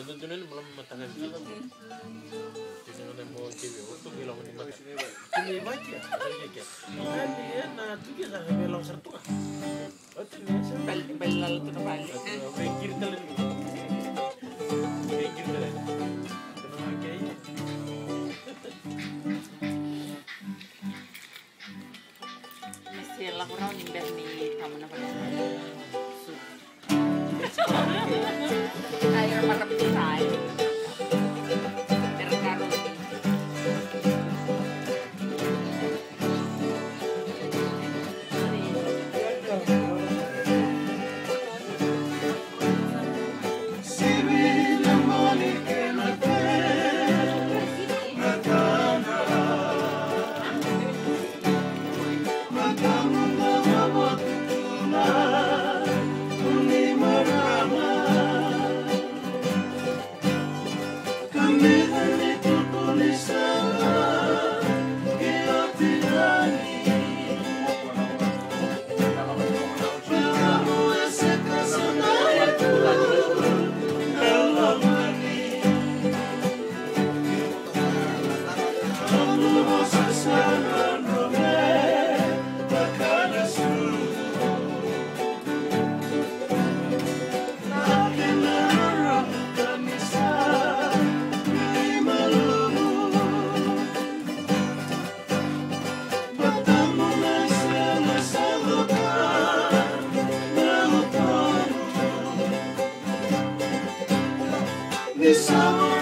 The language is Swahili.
Tunun belum matangkan gitu. Tunun mau cewek waktu bilang ini mata. Ini baca, saya kira. Ini na tu kita bilang sertu ah. Oke nih, Belal tu na balik. Bengkir telan. Bengkir telan. Kenapa kayak? Mesti lah orang nimber ni kamu na balik. Air marap tayo. Terkaro. This summer